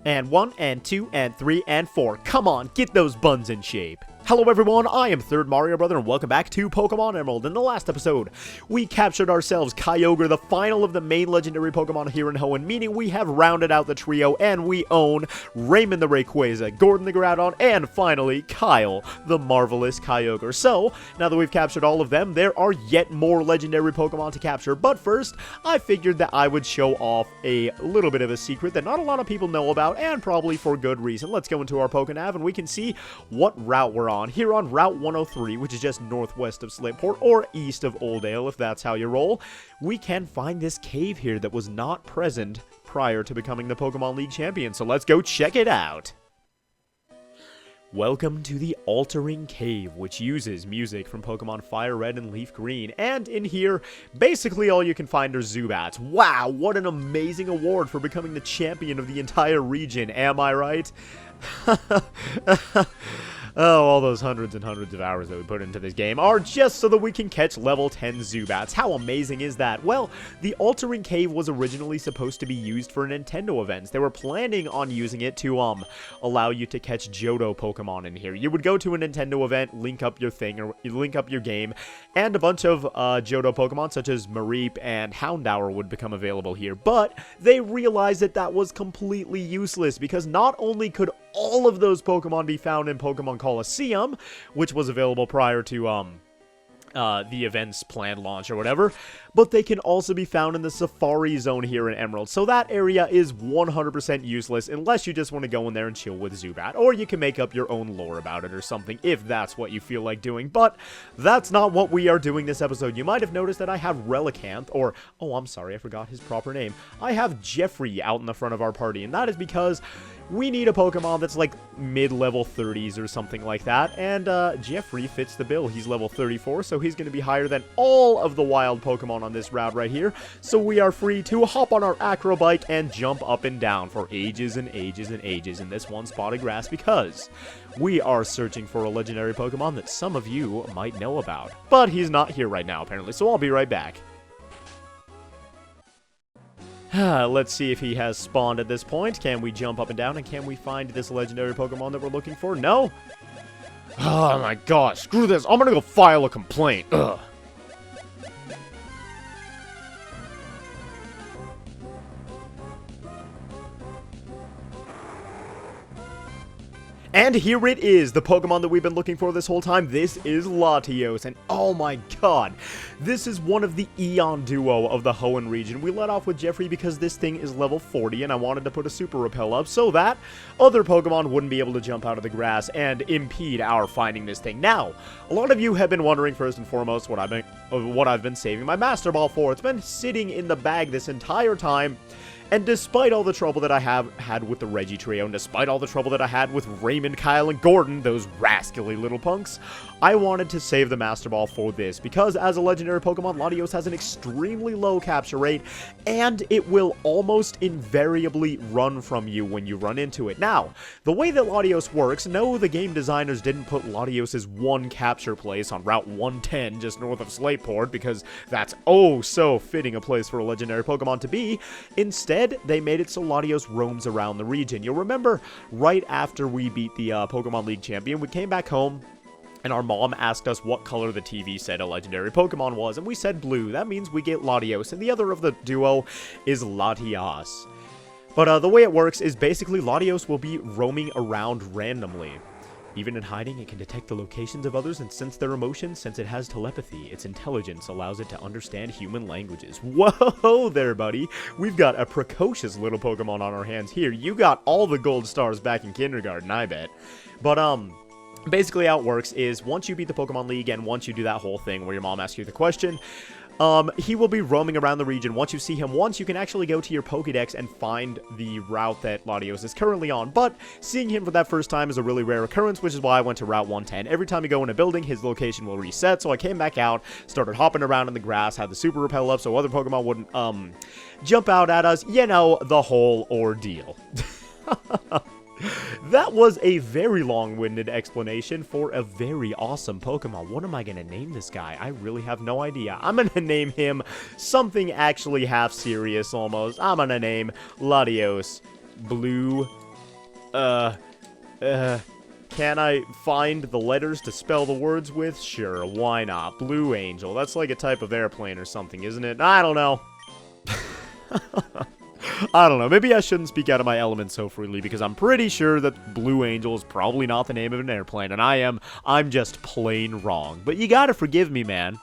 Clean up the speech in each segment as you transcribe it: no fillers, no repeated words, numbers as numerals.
And 1, and 2, and 3, and 4. Come on, get those buns in shape. Hello everyone, I am Third Mario Brother, and welcome back to Pokemon Emerald. In the last episode, we captured ourselves Kyogre, the final of the main legendary Pokemon here in Hoenn, meaning we have rounded out the trio, and we own Raymond the Rayquaza, Gordon the Groudon, and finally, Kyle, the marvelous Kyogre. So, now that we've captured all of them, there are yet more legendary Pokemon to capture, but first, I figured that I would show off a little bit of a secret that not a lot of people know about, and probably for good reason. Let's go into our Pokenav, and we can see what route we're on. Here on Route 103, which is just northwest of Slateport, or east of Oldale, if that's how you roll, we can find this cave here that was not present prior to becoming the Pokemon League champion, so let's go check it out! Welcome to the Altering Cave, which uses music from Pokemon Fire Red and Leaf Green, and in here, basically all you can find are Zubats. Wow, what an amazing award for becoming the champion of the entire region, am I right? Oh, all those hundreds and hundreds of hours that we put into this game are just so that we can catch level 10 Zubats. How amazing is that? Well, the Altering Cave was originally supposed to be used for Nintendo events. They were planning on using it to, allow you to catch Johto Pokemon in here. You would go to a Nintendo event, link up your thing, or link up your game, and a bunch of, Johto Pokemon, such as Mareep and Houndour, would become available here. But they realized that that was completely useless, because not only could all of those Pokemon be found in Pokemon Coliseum, which was available prior to, the event's planned launch or whatever, but they can also be found in the Safari Zone here in Emerald. So that area is 100% useless unless you just want to go in there and chill with Zubat, or you can make up your own lore about it or something if that's what you feel like doing, but that's not what we are doing this episode. You might have noticed that I have Relicanth, or, oh, I'm sorry, I forgot his proper name. I have Jeffrey out in the front of our party, and that is because we need a Pokemon that's like mid-level 30s or something like that, and Jeffrey fits the bill. He's level 34, so he's going to be higher than all of the wild Pokemon on this route right here, so we are free to hop on our Acro Bike and jump up and down for ages and ages and ages in this one spot of grass, because we are searching for a legendary Pokemon that some of you might know about. But he's not here right now, apparently, so I'll be right back. Let's see if he has spawned at this point. Can we jump up and down, and can we find this legendary Pokemon that we're looking for? No? Oh my gosh, screw this. I'm gonna go file a complaint. Ugh. And here it is, the Pokemon that we've been looking for this whole time. This is Latios, and oh my god, this is one of the Eon duo of the Hoenn region. We let off with Jeffrey because this thing is level 40, and I wanted to put a Super Repel up so that other Pokemon wouldn't be able to jump out of the grass and impede our finding this thing. Now, a lot of you have been wondering first and foremost what I've been saving my Master Ball for. It's been sitting in the bag this entire time. And despite all the trouble that I have had with the Reggie trio, and despite all the trouble that I had with Raymond, Kyle, and Gordon, those rascally little punks, I wanted to save the Master Ball for this, because as a legendary Pokemon, Latios has an extremely low capture rate, and it will almost invariably run from you when you run into it. Now, the way that Latios works, no, the game designers didn't put Latios' one capture place on Route 110 just north of Slateport, because that's oh so fitting a place for a legendary Pokemon to be. Instead, they made it so Latios roams around the region. You'll remember right after we beat the Pokemon League champion, we came back home, and our mom asked us what color the TV said a legendary Pokemon was, and we said blue. That means we get Latios, and the other of the duo is Latias. But the way it works is basically Latios will be roaming around randomly. Even in hiding, it can detect the locations of others and sense their emotions. Since it has telepathy, its intelligence allows it to understand human languages. Whoa there, buddy. We've got a precocious little Pokemon on our hands here. You got all the gold stars back in kindergarten, I bet. But, basically how it works is once you beat the Pokemon League and once you do that whole thing where your mom asks you the question, he will be roaming around the region. Once you see him once, you can actually go to your Pokédex and find the route that Latios is currently on. But seeing him for that first time is a really rare occurrence, which is why I went to Route 110. Every time you go in a building, his location will reset. So I came back out, started hopping around in the grass, had the Super Repel up so other Pokemon wouldn't, jump out at us. You know, the whole ordeal. That was a very long-winded explanation for a very awesome Pokemon. What am I going to name this guy? I really have no idea. I'm going to name him something actually half serious almost. I'm going to name Latios Blue Can I find the letters to spell the words with? Sure, why not? Blue Angel. That's like a type of airplane or something, isn't it? I don't know. I don't know. Maybe I shouldn't speak out of my element so freely because I'm pretty sure that Blue Angel is probably not the name of an airplane, and I'm just plain wrong. But you gotta forgive me, man.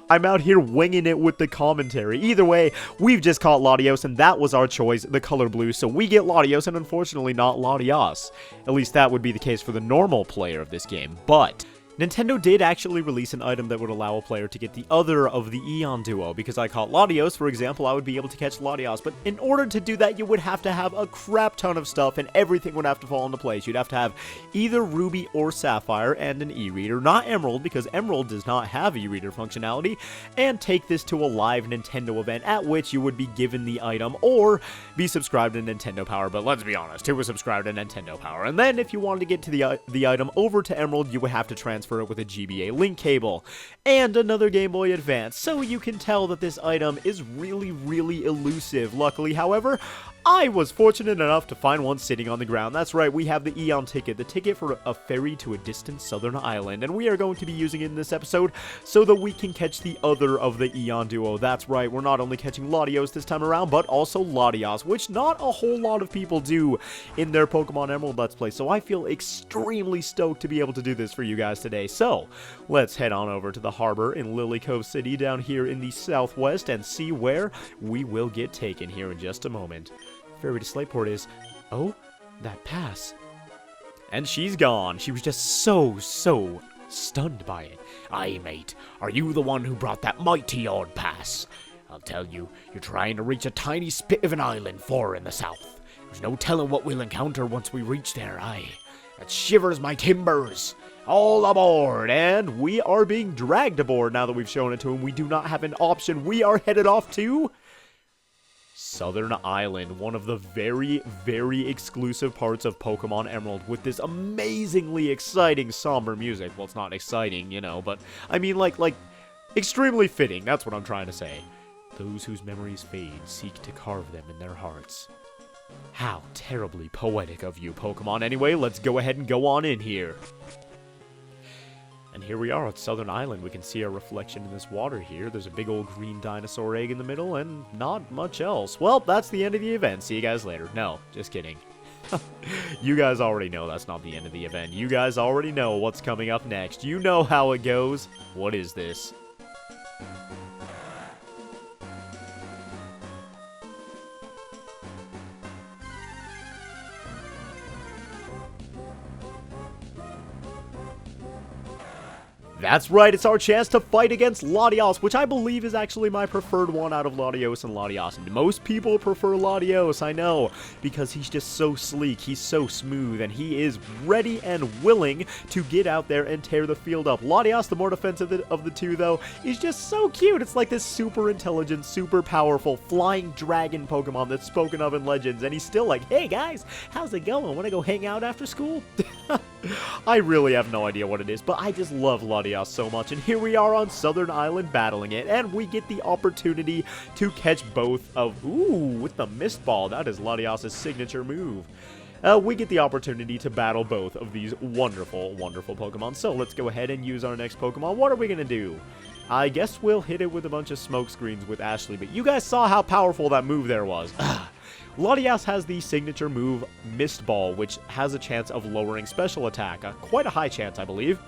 I'm out here winging it with the commentary. Either way, we've just caught Latios, and that was our choice, the color blue. So we get Latios, and unfortunately not Latias. At least that would be the case for the normal player of this game. But Nintendo did actually release an item that would allow a player to get the other of the Eon duo. Because I caught Latios, for example, I would be able to catch Latias. But in order to do that, you would have to have a crap ton of stuff, and everything would have to fall into place. You'd have to have either Ruby or Sapphire and an e-reader, not Emerald, because Emerald does not have e-reader functionality, and take this to a live Nintendo event at which you would be given the item, or be subscribed to Nintendo Power. But let's be honest, who was subscribed to Nintendo Power? And then if you wanted to get to the item over to Emerald, you would have to transfer it with a GBA link cable and another Game Boy Advance, so you can tell that this item is really, really elusive. Luckily, however, I was fortunate enough to find one sitting on the ground. That's right, we have the Eon ticket, the ticket for a ferry to a distant southern island, and we are going to be using it in this episode so that we can catch the other of the Eon duo. That's right, we're not only catching Latios this time around, but also Latias, which not a whole lot of people do in their Pokemon Emerald Let's Play, so I feel extremely stoked to be able to do this for you guys today. So, let's head on over to the harbor in Lily Cove City down here in the southwest and see where we will get taken here in just a moment. Ferry to Slateport is... Oh, that pass. And she's gone. She was just so stunned by it. Aye, mate. Are you the one who brought that mighty odd pass? I'll tell you, you're trying to reach a tiny spit of an island far in the south. There's no telling what we'll encounter once we reach there, aye. That shivers my timbers. All aboard, and we are being dragged aboard now that we've shown it to him. We do not have an option. We are headed off to Southern Island, one of the very, very exclusive parts of Pokemon Emerald, with this amazingly exciting somber music. Well, it's not exciting, you know, but I mean, like, extremely fitting. That's what I'm trying to say. Those whose memories fade seek to carve them in their hearts. How terribly poetic of you, Pokemon. Anyway, let's go ahead and go on in here. And here we are at Southern Island. We can see our reflection in this water here. There's a big old green dinosaur egg in the middle, and not much else. Well, that's the end of the event. See you guys later. No, just kidding. You guys already know that's not the end of the event. You guys already know what's coming up next. You know how it goes. What is this? That's right, it's our chance to fight against Latios, which I believe is actually my preferred one out of Latios and Latias. And most people prefer Latios, I know, because he's just so sleek, he's so smooth, and he is ready and willing to get out there and tear the field up. Latias, the more defensive of the two, though, is just so cute. It's like this super intelligent, super powerful, flying dragon Pokemon that's spoken of in Legends, and he's still like, hey guys, how's it going? Want to go hang out after school? I really have no idea what it is, but I just love Latias so much, and here we are on Southern Island battling it, and we get the opportunity to catch both of... Ooh, with the Mist Ball, that is Latias' signature move. We get the opportunity to battle both of these wonderful, wonderful Pokemon, so let's go ahead and use our next Pokemon. What are we going to do? I guess we'll hit it with a bunch of smoke screens with Ashley, but you guys saw how powerful that move there was. Latias has the signature move Mist Ball, which has a chance of lowering special attack. Quite a high chance, I believe.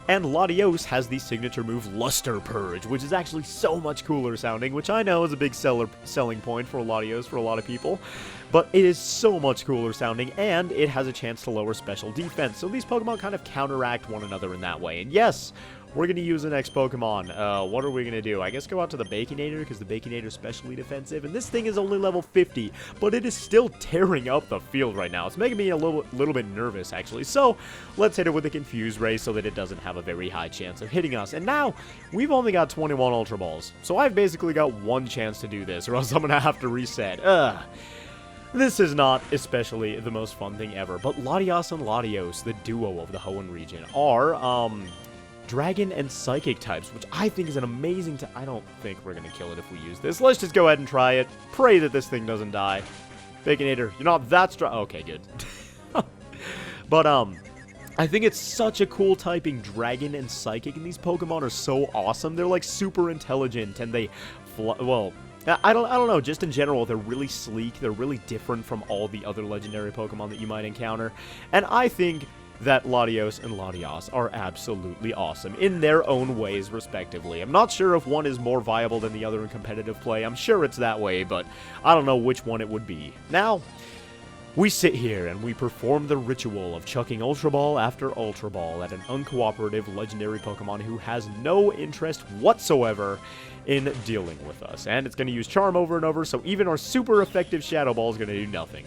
And Latios has the signature move Luster Purge, which is actually so much cooler sounding, which I know is a big selling point for Latios for a lot of people. But it is so much cooler sounding, and it has a chance to lower special defense. So these Pokemon kind of counteract one another in that way. And yes, we're going to use the next Pokemon. What are we going to do? I guess go out to the Baconator, because the Baconator is specially defensive. And this thing is only level 50, but it is still tearing up the field right now. It's making me a little bit nervous, actually. So let's hit it with a Confuse Ray so that it doesn't have a very high chance of hitting us. And now, we've only got 21 Ultra Balls. So I've basically got one chance to do this, or else I'm going to have to reset. This is not especially the most fun thing ever. But Latias and Latios, the duo of the Hoenn region, are, Dragon and Psychic types, which I think is an amazing... I don't think we're going to kill it if we use this. Let's just go ahead and try it. Pray that this thing doesn't die. Baconator, you're not that strong. Okay, good. But, I think it's such a cool typing. Dragon and Psychic, and these Pokemon are so awesome. They're, like, super intelligent, and they, well, I don't know, just in general, they're really sleek. They're really different from all the other legendary Pokemon that you might encounter. And I think that Latios and Latias are absolutely awesome in their own ways, respectively. I'm not sure if one is more viable than the other in competitive play. I'm sure it's that way, but I don't know which one it would be. Now, we sit here and we perform the ritual of chucking Ultra Ball after Ultra Ball at an uncooperative legendary Pokemon who has no interest whatsoever in dealing with us. And it's going to use Charm over and over, so even our super effective Shadow Ball is going to do nothing.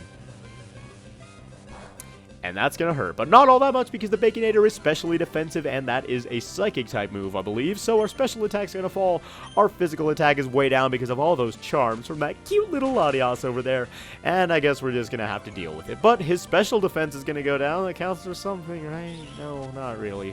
And that's going to hurt, but not all that much because the Baconator is specially defensive, and that is a Psychic type move, I believe. So our special attack's going to fall. Our physical attack is way down because of all those charms from that cute little Latias over there. And I guess we're just going to have to deal with it. But his special defense is going to go down. That counts for something, right? No, not really.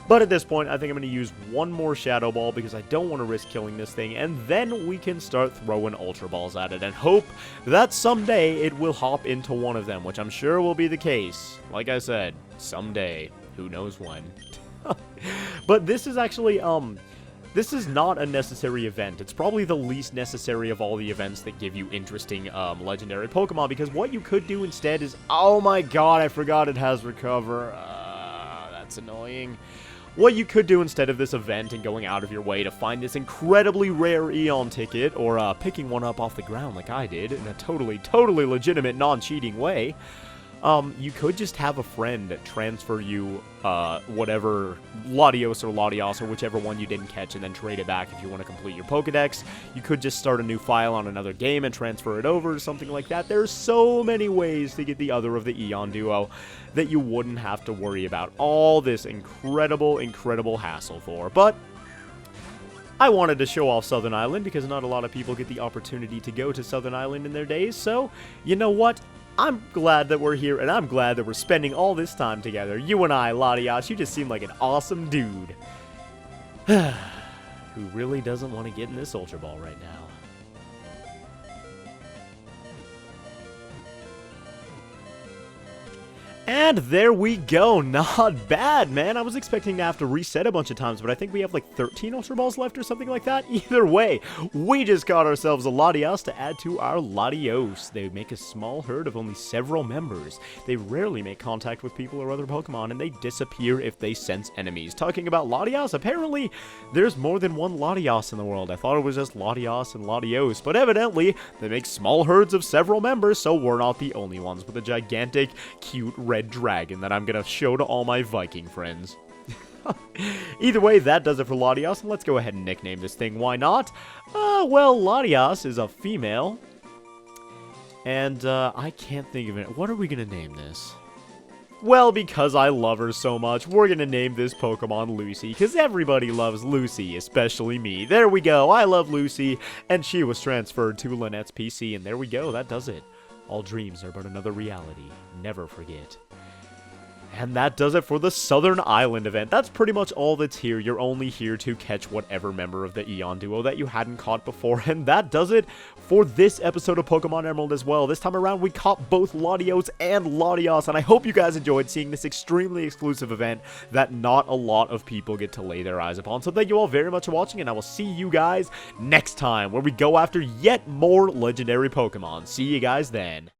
But at this point, I think I'm going to use one more Shadow Ball because I don't want to risk killing this thing, and then we can start throwing Ultra Balls at it and hope that someday it will hop into one of them, which I'm sure will be the case. Like I said, someday. Who knows when. But this is actually, this is not a necessary event. It's probably the least necessary of all the events that give you interesting legendary Pokemon, because what you could do instead is, oh my god, I forgot it has Recover. That's annoying. What you could do instead of this event and going out of your way to find this incredibly rare Eon ticket, or picking one up off the ground like I did in a totally legitimate, non-cheating way, you could just have a friend transfer you whatever Latios or Latias or whichever one you didn't catch, and then trade it back if you want to complete your Pokedex. You could just start a new file on another game and transfer it over, something like that. There's so many ways to get the other of the Eon duo that you wouldn't have to worry about all this incredible hassle for. But I wanted to show off Southern Island because not a lot of people get the opportunity to go to Southern Island in their days, so you know what? I'm glad that we're here, and I'm glad that we're spending all this time together. You and I, Latias, you just seem like an awesome dude. Who really doesn't want to get in this Ultra Ball right now. And there we go. Not bad, man. I was expecting to have to reset a bunch of times, but I think we have like 13 Ultra Balls left or something like that. Either way, we just got ourselves a Latias to add to our Latios. They make a small herd of only several members. They rarely make contact with people or other Pokemon, and they disappear if they sense enemies. Talking about Latias, apparently there's more than one Latias in the world. I thought it was just Latias and Latios, but evidently they make small herds of several members, so we're not the only ones with a gigantic, cute red dragon that I'm gonna show to all my Viking friends. Either way, that does it for Latias, and let's go ahead and nickname this thing. Why not? Well, Latias is a female, and I can't think of it. What are we gonna name this? Well, because I love her so much, we're gonna name this Pokemon Lucy, because everybody loves Lucy, especially me. There we go, I love Lucy, and she was transferred to Lynette's PC, and there we go, that does it. All dreams are but another reality. Never forget. And that does it for the Southern Island event. That's pretty much all that's here. You're only here to catch whatever member of the Eon duo that you hadn't caught before. And that does it for this episode of Pokemon Emerald as well. This time around, we caught both Latios and Latias. And I hope you guys enjoyed seeing this extremely exclusive event that not a lot of people get to lay their eyes upon. So thank you all very much for watching, and I will see you guys next time where we go after yet more legendary Pokemon. See you guys then.